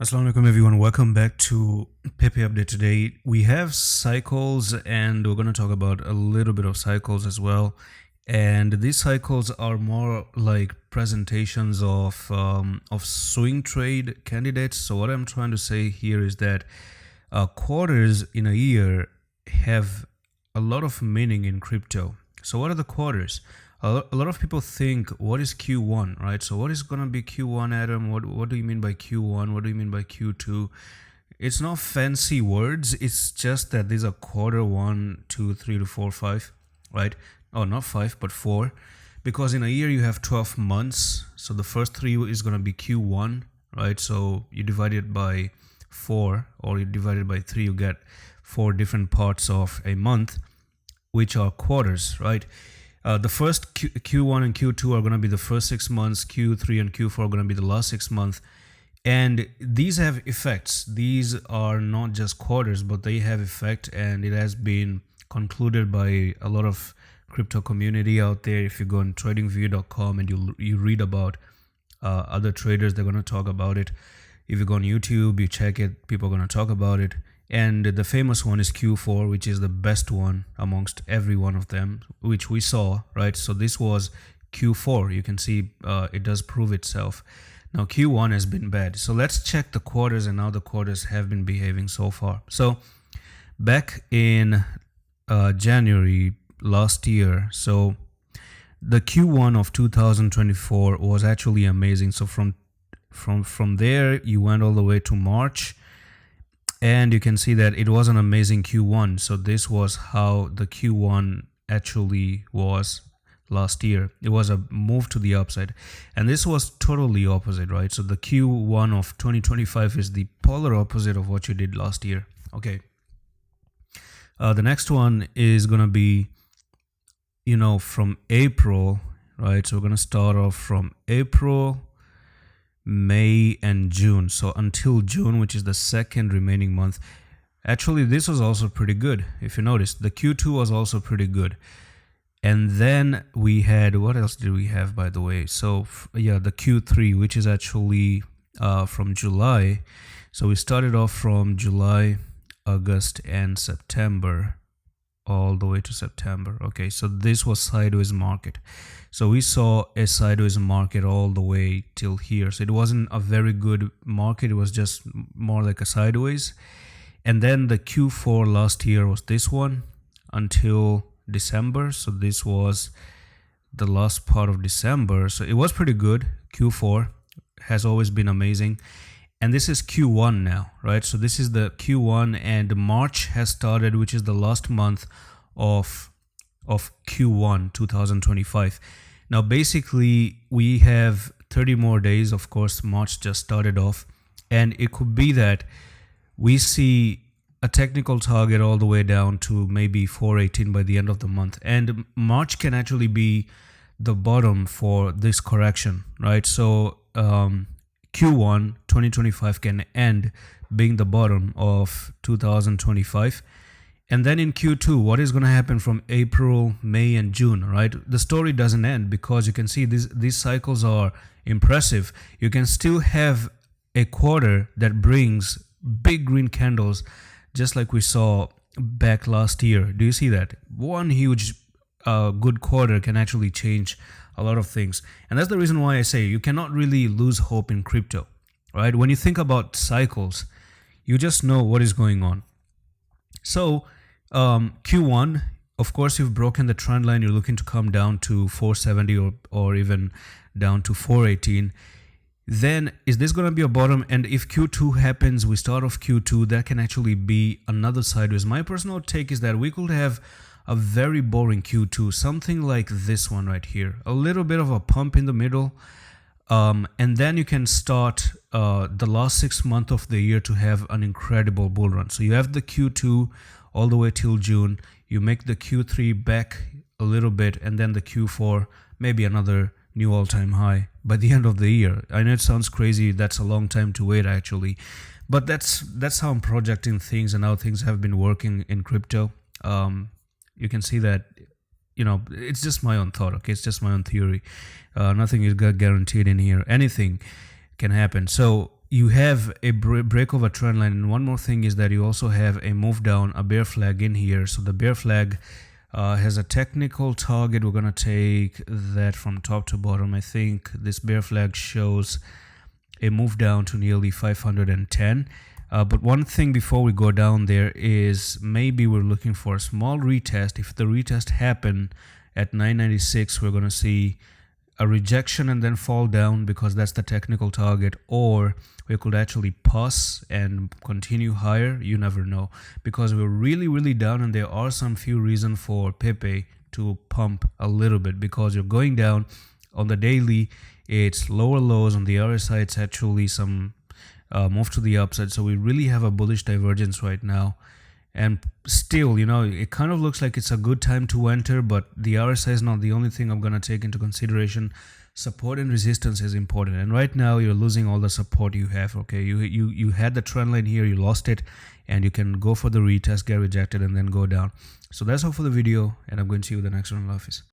Assalamu alaikum everyone, welcome back to Pepe Update. Today we have cycles and we're going to talk about a little bit of cycles as well. And these cycles are more like presentations of swing trade candidates. So what I'm trying to say here is that quarters in a year have a lot of meaning in crypto. So what are the quarters? A lot of people think, what is Q1, right? So what is going to be Q1, Adam? What do you mean by Q1? What do you mean by Q2? It's not fancy words. It's just that these are quarter 1, 2, 3 to 4, 5, right? Oh, not 5, but 4. Because in a year you have 12 months. So the first 3 is going to be Q1, right? So you divide it by 4 or you divide it by 3, you get 4 different parts of a month, which are quarters, right? The first Q1 and Q2 are going to be the first 6 months. Q3 and Q4 are going to be the last 6 months. And these have effects. These are not just quarters, but they have effect. And it has been concluded by a lot of crypto community out there. If you go on tradingview.com and you read about other traders, they're going to talk about it. If you go on YouTube, you check it, people are going to talk about it. And the famous one is Q4, which is the best one amongst every one of them, which we saw, right? So this was Q4. You can see it does prove itself. Now Q1 has been bad. So let's check the quarters and how the quarters have been behaving so far. So back in January last year, so the Q1 of 2024 was actually amazing. So from there, you went all the way to March. And you can see that it was an amazing Q1. So this was how the Q1 actually was last year. It was a move to the upside. And this was totally opposite, right? So the Q1 of 2025 is the polar opposite of what you did last year. Okay. The next one is going to be, from April, right? So we're going to start off from April, May and June. So until June, which is the second remaining month. Actually, this was also pretty good. If you notice, the Q2 was also pretty good. And then we had, what else did we have, by the way? So yeah, the Q3, which is actually from July. So we started off from July, August and September, all the way to September. Okay, so this was sideways market. So we saw a sideways market all the way till here. So it wasn't a very good market. It was just more like a sideways. And then the Q4 last year was this one until December. So this was the last part of December. So it was pretty good. Q4 has always been amazing. And this is Q1 now, right? So this is the Q1 and March has started, which is the last month of Q1 2025. Now basically we have 30 more days. Of course, March just started off, and it could be that we see a technical target all the way down to maybe 418 by the end of the month, and March can actually be the bottom for this correction, right? So Q1 2025 can end being the bottom of 2025. And then in Q2, what is going to happen from April, May, and June, right? The story doesn't end, because you can see these cycles are impressive. You can still have a quarter that brings big green candles, just like we saw back last year. Do you see that? One huge good quarter can actually change a lot of things. And that's the reason why I say you cannot really lose hope in crypto, right? When you think about cycles, you just know what is going on. So Q1, of course, you've broken the trend line. You're looking to come down to 470 or even down to 418. Then is this going to be a bottom? And if Q2 happens, we start off Q2, that can actually be another sideways. My personal take is that we could have a very boring Q2, something like this one right here, a little bit of a pump in the middle. And then you can start the last 6 months of the year to have an incredible bull run. So you have the Q2 all the way till June. You make the Q3 back a little bit, and then the Q4, maybe another new all-time high by the end of the year. I know it sounds crazy. That's a long time to wait, actually. But that's how I'm projecting things and how things have been working in crypto. You can see that, it's just my own thought, okay? It's just my own theory. Nothing is guaranteed in here. Anything can happen. So you have a break of a trend line, and one more thing is that you also have a move down, a bear flag in here. So the bear flag has a technical target. We're gonna take that from top to bottom. I think this bear flag shows a move down to nearly 510. But one thing before we go down there is maybe we're looking for a small retest. If the retest happen at 996, we're gonna see a rejection and then fall down because that's the technical target, or we could actually pause and continue higher. You never know, because we're really down, and there are some few reasons for Pepe to pump a little bit, because you're going down on the daily. It's lower lows. On the RSI, it's actually some move to the upside. So we really have a bullish divergence right now. And still, it kind of looks like it's a good time to enter, but the RSI is not the only thing I'm going to take into consideration. Support and resistance is important. And right now you're losing all the support you have. Okay, you had the trend line here, you lost it, and you can go for the retest, get rejected, and then go down. So that's all for the video, and I'm going to see you in the next one. Love.